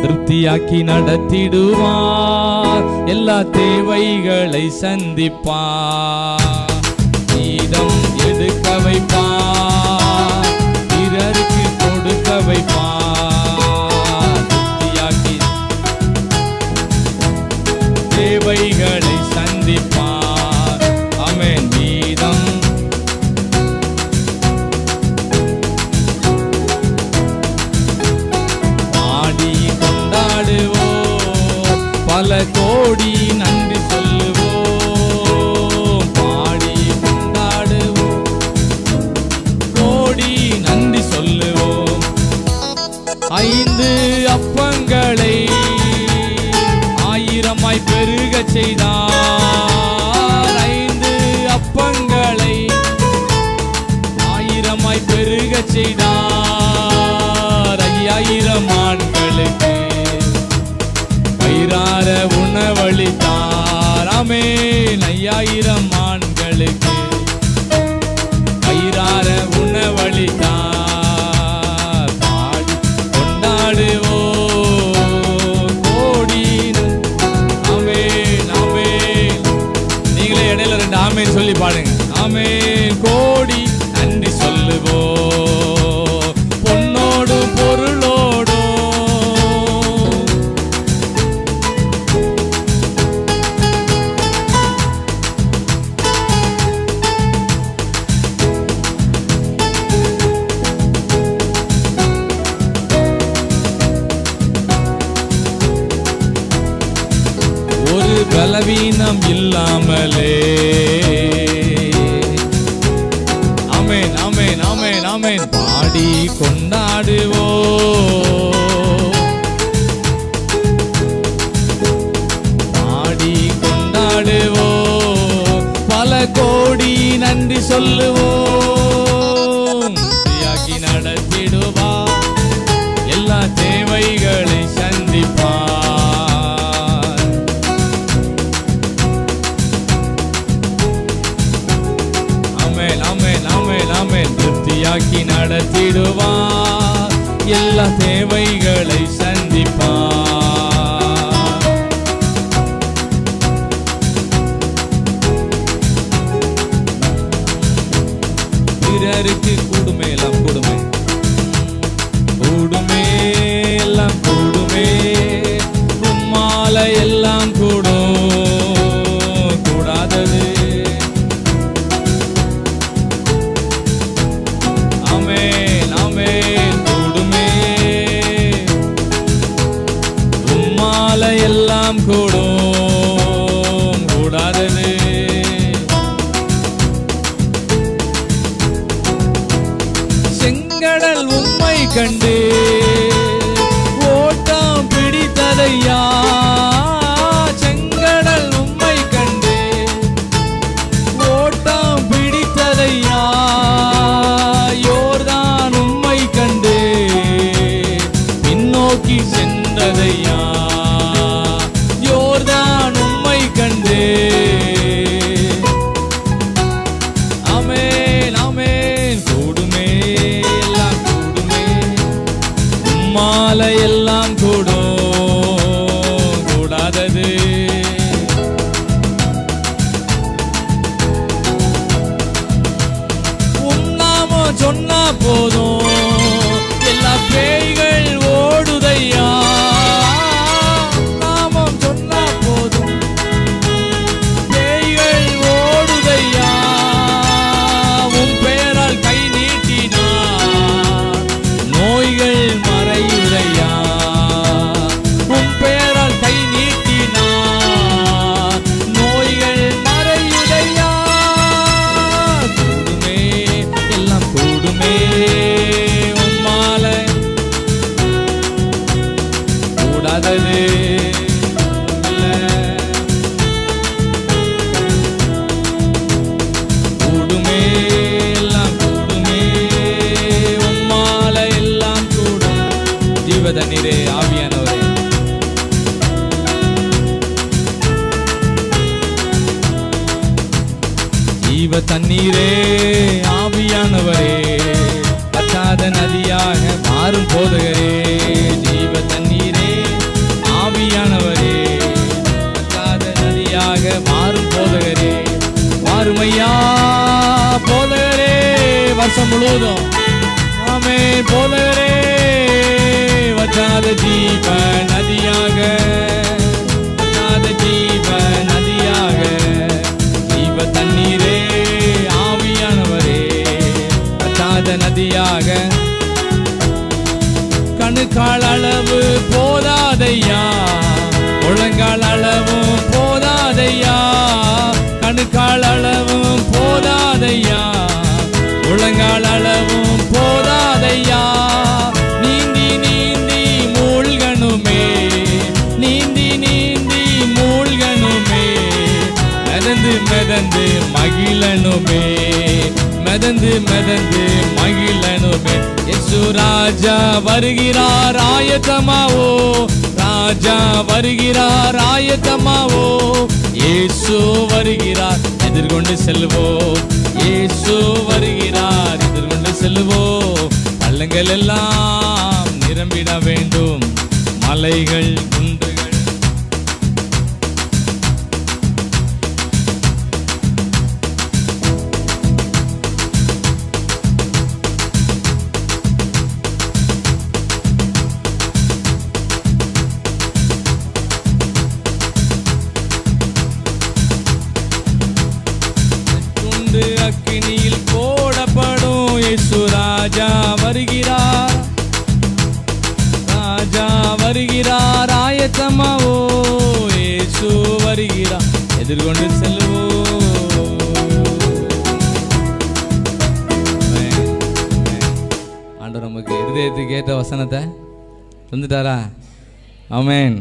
திருப்தியாக்கி நடத்திடுவார், எல்லா தேவைகளை சந்திப்பார். நீதம் எடுக்க வைப்பார், பிறருக்கு கொடுக்க வைப்பார். திருப்தியாக்கி தேவைகளை சந்திப்பார். ஆமென். நீதம் பல கோடி நன்றி சொல்லுவோம், பாடி கொண்டாடுவோம், கோடி நன்றி சொல்லுவோம். 5 அப்பங்களை 1000 பெருக செய்தார். 5 அப்பங்களை 1000 பெருக செய்தார். 5000 ஆண்களுக்கு வயிறார உணவளித்தார். ஆமென். 5000 ஆண்களுக்கு வயிறார உணவளித்தார். பாடி கொண்டாடுவோம், கோடி. ஆமென், ஆமென். நீங்களே இடையில 2 ஆமென் சொல்லி பாடுங்க. ஆமென். கோடி நன்றி சொல்லுவோம், பொன்னோடு பொருளோடு பலவீனம் இல்லாமலே. ஆமென், ஆமென், ஆமென், ஆமென். பாடி கொண்டாடுவோம், பாடி கொண்டாடுவோம், பல கோடி நன்றி சொல்லுவோம். திருப்தியாக்கி நடத்திடுவார், எல்லா தேவைகளை சந்திப்பார். திருப்தியாக்கி நடத்திடுவார், எல்லா தேவைகளை சந்திப்பார். பிறருக்கு கூடுமே, எல்லாம் கூடுமே, கூடுமே, எல்லாம் கூடுமே, உம்மால எல்லாம் கூடும், கூடாதது எல்லாம் கூடும், கூடாதது. செங்கடல் உம்மை கண்டு ஓட்டம் பிடித்ததையா, செங்கடல் உம்மை கண்டு ஓட்டம் பிடித்ததையா, யோர்தான் உம்மை கண்டு பின்னோக்கி சென்றதையா, யோர்தான் உம்மை கண்டு. ஆமென், ஆமென். கூடுமே, எல்லாம் கூடுமே, உம்மால எல்லாம் கூடும், கூடாதது உம் நாமம் சொன்னா போதும், எல்லா பேய்கள் ஓடுதையா. தண்ணீரே, ஆவியானவரே, ஜீவ தண்ணீரே, ஆவியானவரே, பற்றாத நதியாக மாறும் போதகரே, ஜீவ தண்ணீரே, மாசம் முழுவதும் ஆமென். போதகரே வற்றாத ஜீவ நதியாக, வற்றாத ஜீவ நதியாக, ஜீவ தண்ணீரே ஆவியானவரே வற்றாத நதியாக. கணுக்கால் அளவு போதாதையா, முழங்கால் அளவும் போதாதையா, கணுக்கால் அளவும் போதாதையா, முழங்கால் அளவும் போதாதையா. நீந்தி நீந்தி மூழ்கணுமே, நீந்தி நீந்தி மூழ்கணுமே, மிதந்து மிதந்து மகிழனுமே, மிதந்து மிதந்து மகிழனுமே. இயேசு ராஜா வருகிறார் ஆயத்தமாவோ, ராஜா வருகிறார் ஆயத்தமாவோ, இயேசு வருகிறார் எதிர்கொண்டு செல்வோம், இயேசு வருகிறார் எதிர்கொண்டு செல்வோம். பள்ளங்கள் எல்லாம் நிரம்பிட வேண்டும், மலைகள் குன்றுகள் அக்கினியில் போடப்படும். இயேசு ராஜா வருகிறார், ராஜா வருகிறார் ஆயத்தமாவோ, இயேசு வருகிறார் எதிர்கொண்டு செல்வோம். ஆண்டவர் நமக்கு இருதயத்துக்கு ஏற்ற வசனத்தை தந்துட்டாரா? ஆமென்.